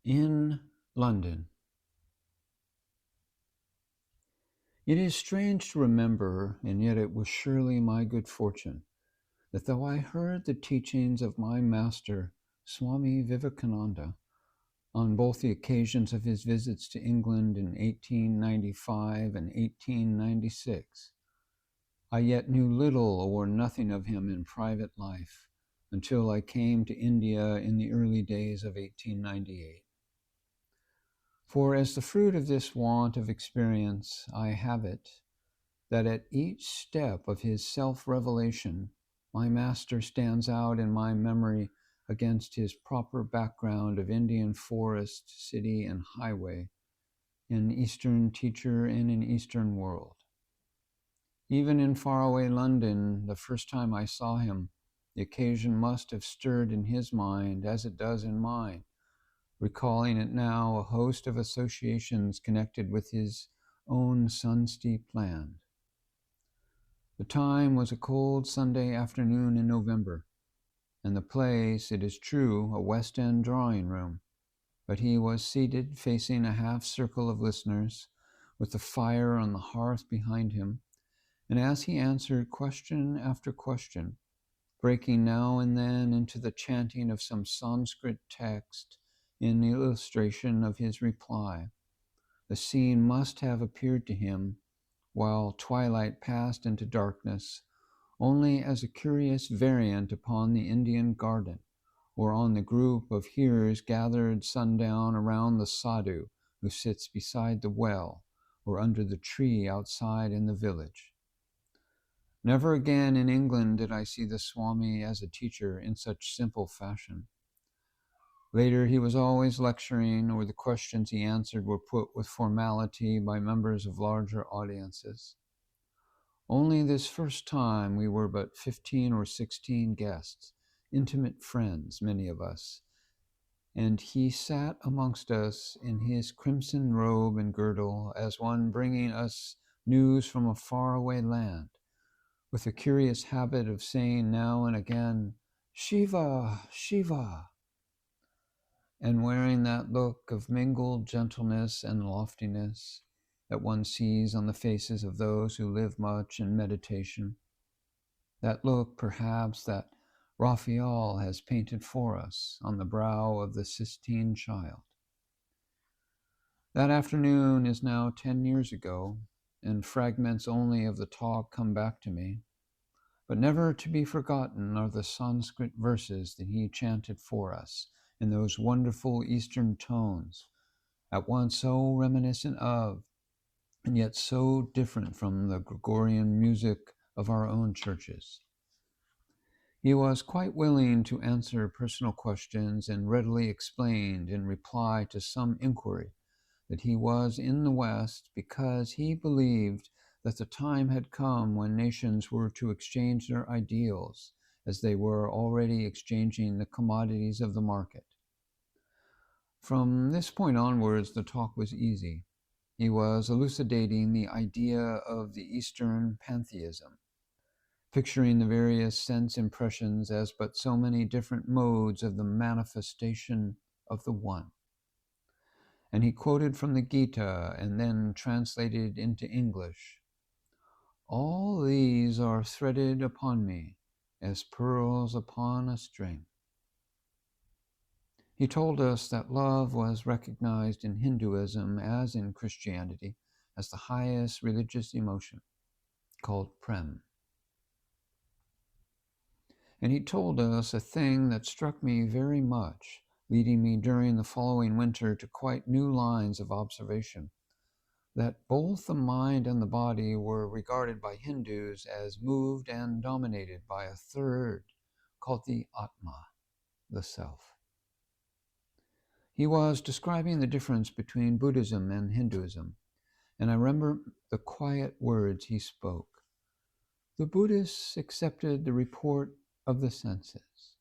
In London. It is strange to remember, and yet it was surely my good fortune, that though I heard the teachings of my master, Swami Vivekananda, on both the occasions of his visits to England in 1895 and 1896, I yet knew little or nothing of him in private life until I came to India in the early days of 1898. For as the fruit of this want of experience, I have it, that at each step of his self-revelation, my master stands out in my memory against his proper background of Indian forest, city, and highway, an Eastern teacher in an Eastern world. Even in faraway London, the first time I saw him, the occasion must have stirred in his mind as it does in mine, recalling it now a host of associations connected with his own sun-steeped land. The time was a cold Sunday afternoon in November, and the place, it is true, a West End drawing room, but he was seated facing a half-circle of listeners, with the fire on the hearth behind him, and as he answered question after question, breaking now and then into the chanting of some Sanskrit text in illustration of his reply, the scene must have appeared to him, while twilight passed into darkness, only as a curious variant upon the Indian garden, or on the group of hearers gathered sundown around the sadhu who sits beside the well, or under the tree outside in the village. Never again in England did I see the Swami as a teacher in such simple fashion. Later, he was always lecturing, or the questions he answered were put with formality by members of larger audiences. Only this first time we were but 15 or 16 guests, intimate friends, many of us, and he sat amongst us in his crimson robe and girdle as one bringing us news from a faraway land, with a curious habit of saying now and again, "Shiva, Shiva," and wearing that look of mingled gentleness and loftiness that one sees on the faces of those who live much in meditation. That look, perhaps, that Raphael has painted for us on the brow of the Sistine Child. That afternoon is now 10 years ago, and fragments only of the talk come back to me. But never to be forgotten are the Sanskrit verses that he chanted for us in those wonderful Eastern tones, at once so reminiscent of, and yet so different from the Gregorian music of our own churches. He was quite willing to answer personal questions and readily explained in reply to some inquiry that he was in the West because he believed that the time had come when nations were to exchange their ideals as they were already exchanging the commodities of the market. From this point onwards, the talk was easy. He was elucidating the idea of the Eastern pantheism, picturing the various sense impressions as but so many different modes of the manifestation of the One. And he quoted from the Gita and then translated into English, "All these are threaded upon me as pearls upon a string." He told us that love was recognized in Hinduism as in Christianity as the highest religious emotion, called prem. And he told us a thing that struck me very much, leading me during the following winter to quite new lines of observation, that both the mind and the body were regarded by Hindus as moved and dominated by a third called the Atma, the self. He was describing the difference between Buddhism and Hinduism, and I remember the quiet words he spoke. The Buddhists accepted the report of the senses.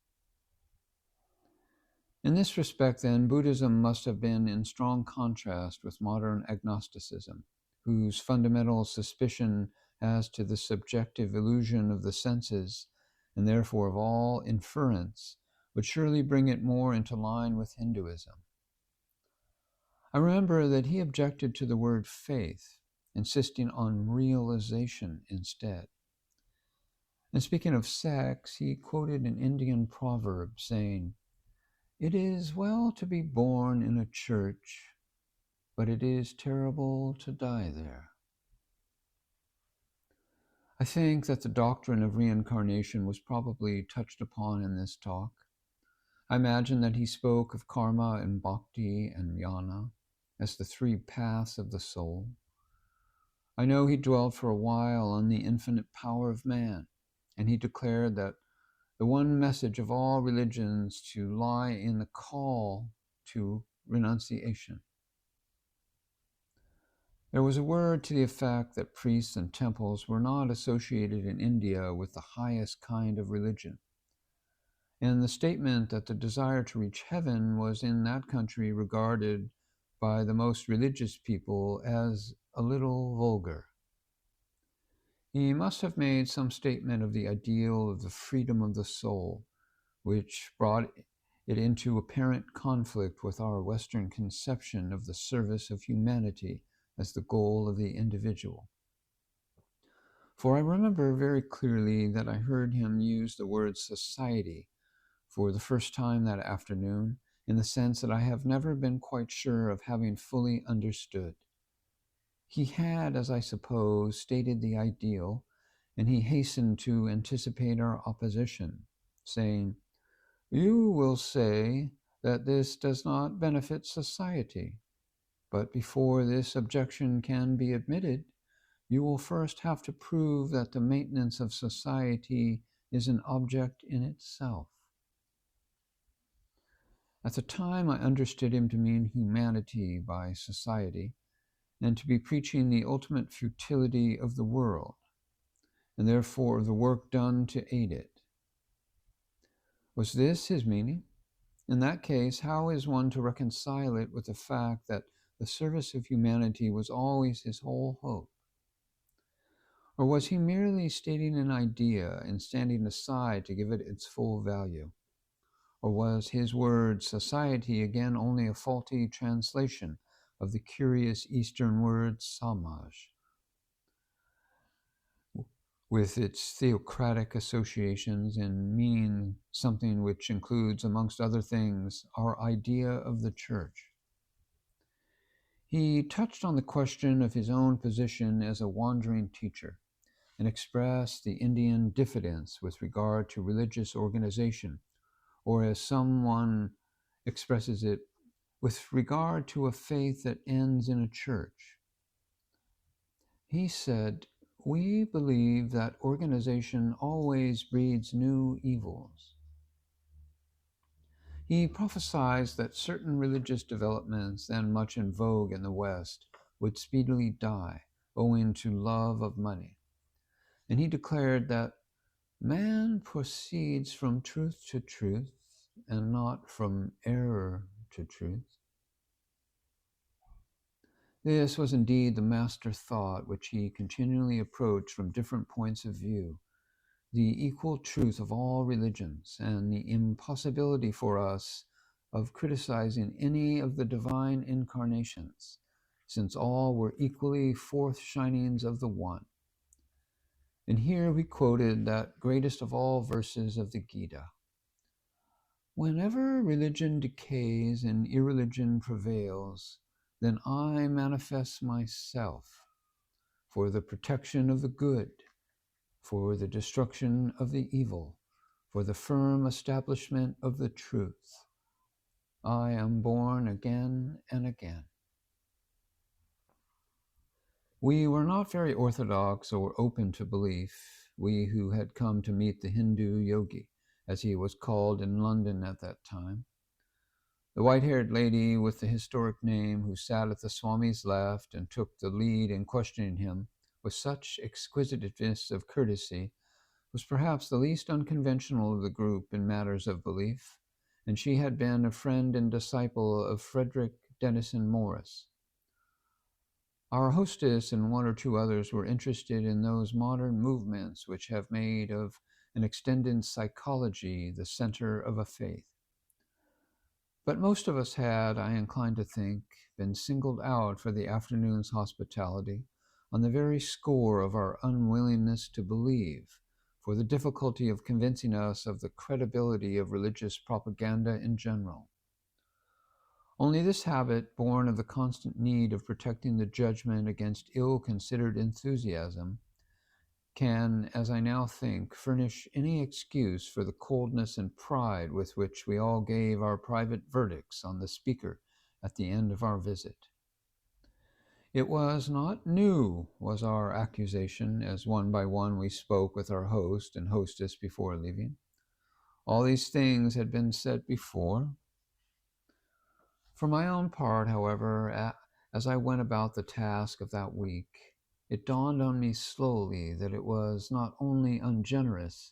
In this respect, then, Buddhism must have been in strong contrast with modern agnosticism, whose fundamental suspicion as to the subjective illusion of the senses, and therefore of all inference, would surely bring it more into line with Hinduism. I remember that he objected to the word faith, insisting on realization instead. And speaking of sex, he quoted an Indian proverb saying, "It is well to be born in a church, but it is terrible to die there." I think that the doctrine of reincarnation was probably touched upon in this talk. I imagine that he spoke of karma and bhakti and jnana as the three paths of the soul. I know he dwelt for a while on the infinite power of man, and he declared that the one message of all religions to lie in the call to renunciation. There was a word to the effect that priests and temples were not associated in India with the highest kind of religion, and the statement that the desire to reach heaven was in that country regarded by the most religious people as a little vulgar. He must have made some statement of the ideal of the freedom of the soul, which brought it into apparent conflict with our Western conception of the service of humanity as the goal of the individual. For I remember very clearly that I heard him use the word society for the first time that afternoon, in the sense that I have never been quite sure of having fully understood. He had, as I suppose, stated the ideal, and he hastened to anticipate our opposition, saying, "You will say that this does not benefit society, but before this objection can be admitted, you will first have to prove that the maintenance of society is an object in itself." At the time, I understood him to mean humanity by society, and to be preaching the ultimate futility of the world, and therefore the work done to aid it. Was this his meaning? In that case, how is one to reconcile it with the fact that the service of humanity was always his whole hope? Or was he merely stating an idea and standing aside to give it its full value? Or was his word society again only a faulty translation of the curious Eastern word samaj, with its theocratic associations and meaning something which includes, amongst other things, our idea of the church? He touched on the question of his own position as a wandering teacher and expressed the Indian diffidence with regard to religious organization, or as someone expresses it, with regard to a faith that ends in a church. He said, "We believe that organization always breeds new evils." He prophesied that certain religious developments then much in vogue in the West would speedily die owing to love of money. And he declared that man proceeds from truth to truth and not from error to truth. This was indeed the master thought which he continually approached from different points of view, the equal truth of all religions and the impossibility for us of criticizing any of the divine incarnations, since all were equally forth shinings of the one. And here we quoted that greatest of all verses of the Gita: "Whenever religion decays and irreligion prevails, then I manifest myself for the protection of the good, for the destruction of the evil, for the firm establishment of the truth. I am born again and again." We were not very orthodox or open to belief, we who had come to meet the Hindu yogi, as he was called in London at that time. The white-haired lady with the historic name who sat at the Swami's left and took the lead in questioning him with such exquisiteness of courtesy was perhaps the least unconventional of the group in matters of belief, and she had been a friend and disciple of Frederick Denison Morris. Our hostess and one or two others were interested in those modern movements which have made of an extended psychology the center of a faith. But most of us had, I incline to think, been singled out for the afternoon's hospitality on the very score of our unwillingness to believe, for the difficulty of convincing us of the credibility of religious propaganda in general. Only this habit, born of the constant need of protecting the judgment against ill-considered enthusiasm, can, as I now think, furnish any excuse for the coldness and pride with which we all gave our private verdicts on the speaker at the end of our visit. It was not new, was our accusation, as one by one we spoke with our host and hostess before leaving. All these things had been said before. For my own part, however, as I went about the task of that week, it dawned on me slowly that it was not only ungenerous,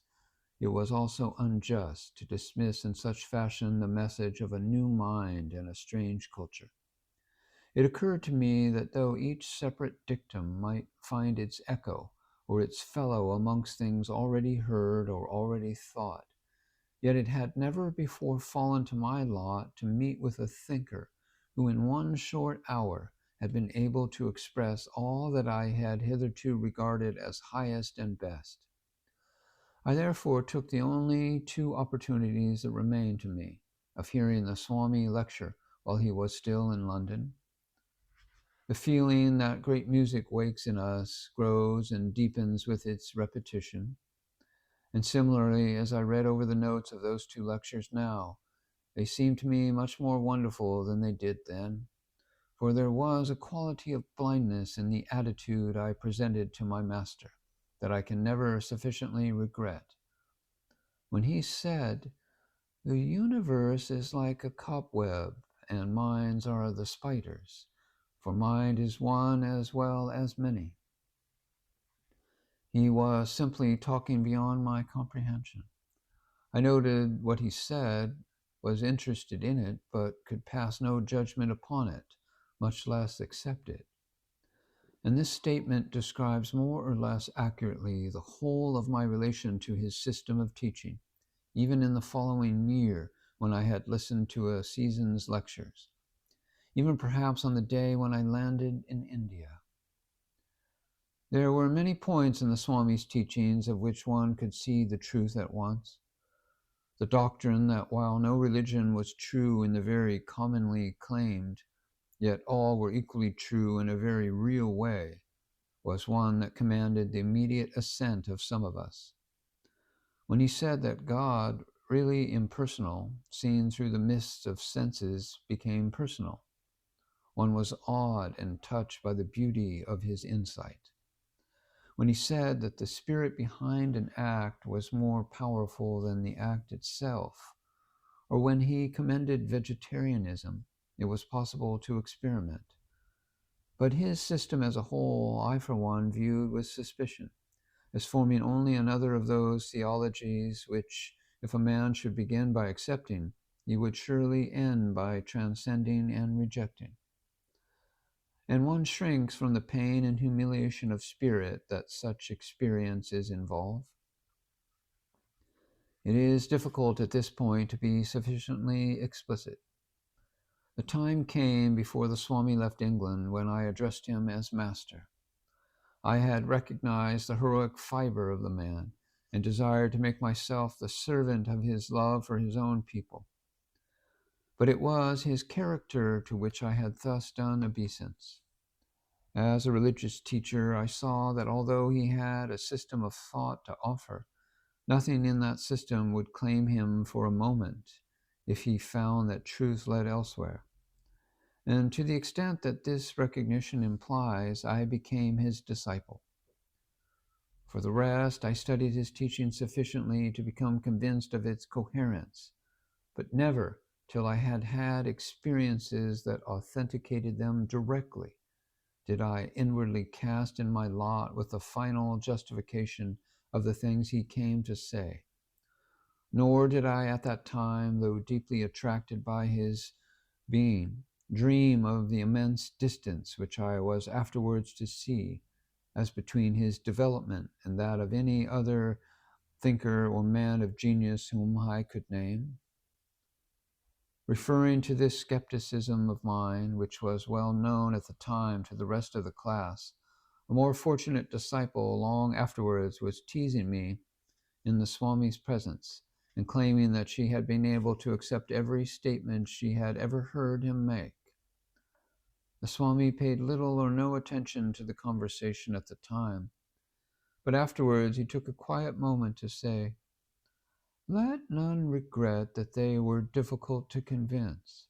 it was also unjust to dismiss in such fashion the message of a new mind and a strange culture. It occurred to me that though each separate dictum might find its echo or its fellow amongst things already heard or already thought, yet it had never before fallen to my lot to meet with a thinker who in one short hour had been able to express all that I had hitherto regarded as highest and best. I therefore took the only two opportunities that remained to me of hearing the Swami lecture while he was still in London. The feeling that great music wakes in us grows and deepens with its repetition. And similarly, as I read over the notes of those two lectures now, they seem to me much more wonderful than they did then, for there was a quality of blindness in the attitude I presented to my master that I can never sufficiently regret. When he said, "The universe is like a cobweb, and minds are the spiders, for mind is one as well as many," he was simply talking beyond my comprehension. I noted what he said, was interested in it, but could pass no judgment upon it, much less accept it. And this statement describes more or less accurately the whole of my relation to his system of teaching, even in the following year when I had listened to a season's lectures, even perhaps on the day when I landed in India. There were many points in the Swami's teachings of which one could see the truth at once. The doctrine that while no religion was true in the very commonly claimed, yet all were equally true in a very real way, was one that commanded the immediate assent of some of us. When he said that God, really impersonal, seen through the mists of senses, became personal, one was awed and touched by the beauty of his insight. When he said that the spirit behind an act was more powerful than the act itself, or when he commended vegetarianism, it was possible to experiment. But his system as a whole, I for one viewed with suspicion, as forming only another of those theologies which, if a man should begin by accepting, he would surely end by transcending and rejecting. And one shrinks from the pain and humiliation of spirit that such experiences involve. It is difficult at this point to be sufficiently explicit. The time came before the Swami left England when I addressed him as master. I had recognized the heroic fiber of the man and desired to make myself the servant of his love for his own people. But it was his character to which I had thus done obeisance. As a religious teacher, I saw that although he had a system of thought to offer, nothing in that system would claim him for a moment if he found that truth led elsewhere. And to the extent that this recognition implies, I became his disciple. For the rest, I studied his teaching sufficiently to become convinced of its coherence, but never till I had had experiences that authenticated them directly did I inwardly cast in my lot with the final justification of the things he came to say. Nor did I at that time, though deeply attracted by his being, dream of the immense distance which I was afterwards to see as between his development and that of any other thinker or man of genius whom I could name. Referring to this skepticism of mine, which was well known at the time to the rest of the class, a more fortunate disciple long afterwards was teasing me in the Swami's presence and claiming that she had been able to accept every statement she had ever heard him make. The Swami paid little or no attention to the conversation at the time, but afterwards he took a quiet moment to say, "Let none regret that they were difficult to convince.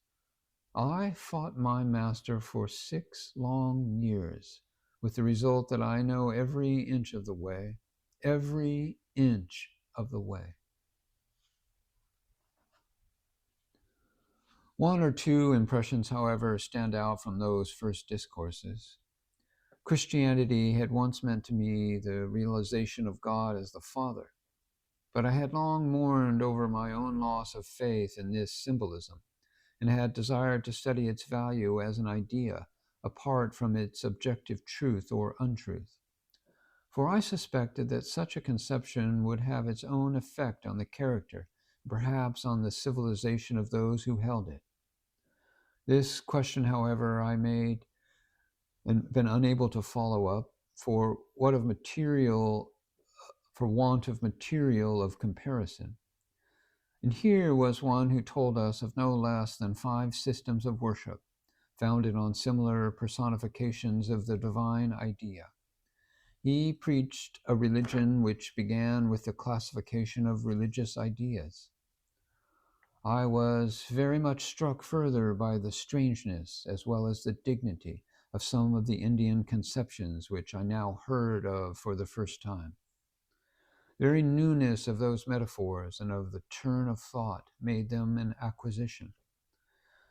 I fought my master for 6 long years, with the result that I know every inch of the way, every inch of the way." One or two impressions, however, stand out from those first discourses. Christianity had once meant to me the realization of God as the Father, but I had long mourned over my own loss of faith in this symbolism, and had desired to study its value as an idea, apart from its objective truth or untruth. For I suspected that such a conception would have its own effect on the character, perhaps on the civilization of those who held it. This question, however, I made and been unable to follow up for want of material of comparison. And here was one who told us of no less than 5 systems of worship, founded on similar personifications of the divine idea. He preached a religion which began with the classification of religious ideas. I was very much struck further by the strangeness as well as the dignity of some of the Indian conceptions which I now heard of for the first time. The very newness of those metaphors and of the turn of thought made them an acquisition.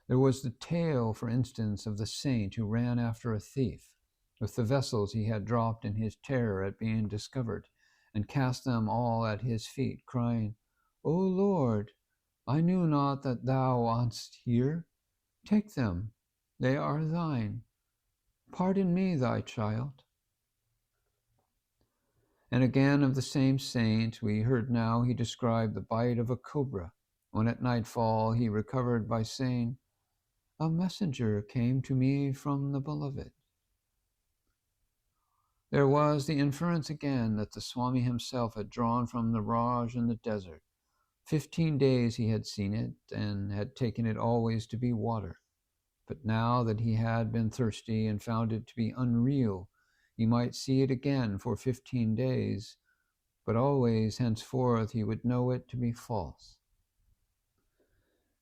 There was the tale, for instance, of the saint who ran after a thief with the vessels he had dropped in his terror at being discovered, and cast them all at his feet, crying, "O Lord, I knew not that thou wast here. Take them, they are thine. Pardon me, thy child." And again of the same saint, we heard now he described the bite of a cobra, when at nightfall he recovered by saying, "A messenger came to me from the beloved." There was the inference again that the Swami himself had drawn from the Raj in the desert. 15 days he had seen it, and had taken it always to be water. But now that he had been thirsty and found it to be unreal, he might see it again for 15 days, but always henceforth he would know it to be false.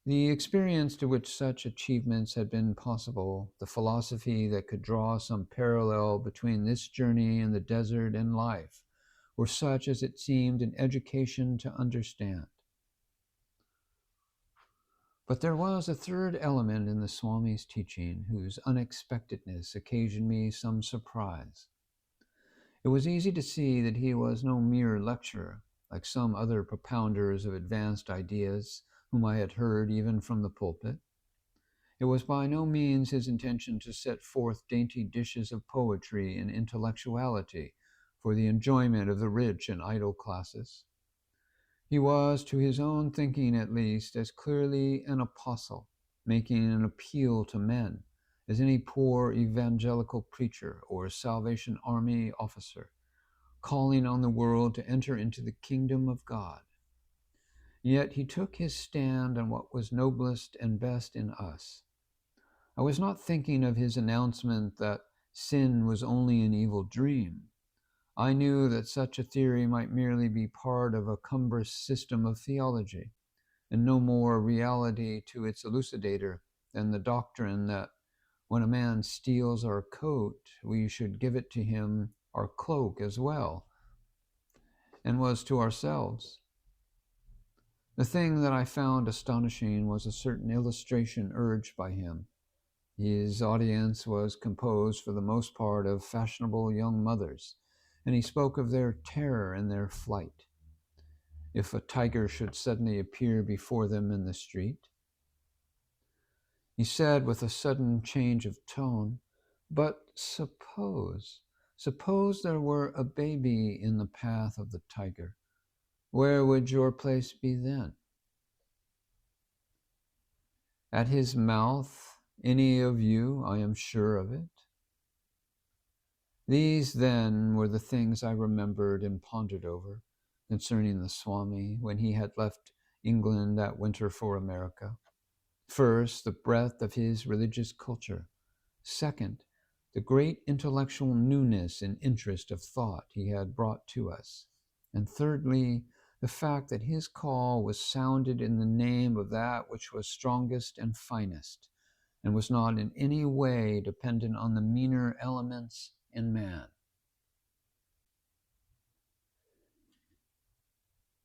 The experience to which such achievements had been possible, the philosophy that could draw some parallel between this journey in the desert and life, were such as it seemed an education to understand. But there was a third element in the Swami's teaching whose unexpectedness occasioned me some surprise. It was easy to see that he was no mere lecturer, like some other propounders of advanced ideas whom I had heard even from the pulpit. It was by no means his intention to set forth dainty dishes of poetry and intellectuality for the enjoyment of the rich and idle classes. He was, to his own thinking at least, as clearly an apostle, making an appeal to men, as any poor evangelical preacher or Salvation Army officer, calling on the world to enter into the kingdom of God. Yet he took his stand on what was noblest and best in us. I was not thinking of his announcement that sin was only an evil dream. I knew that such a theory might merely be part of a cumbrous system of theology, and no more a reality to its elucidator than the doctrine that when a man steals our coat, we should give it to him our cloak as well, and was to ourselves. The thing that I found astonishing was a certain illustration urged by him. His audience was composed for the most part of fashionable young mothers, and he spoke of their terror and their flight if a tiger should suddenly appear before them in the street. He said with a sudden change of tone, "But suppose there were a baby in the path of the tiger, where would your place be then?" At his mouth, any of you, I am sure of it. These, then, were the things I remembered and pondered over concerning the Swami when he had left England that winter for America. First, the breadth of his religious culture. Second, the great intellectual newness and interest of thought he had brought to us. And thirdly, the fact that his call was sounded in the name of that which was strongest and finest, and was not in any way dependent on the meaner elements in man.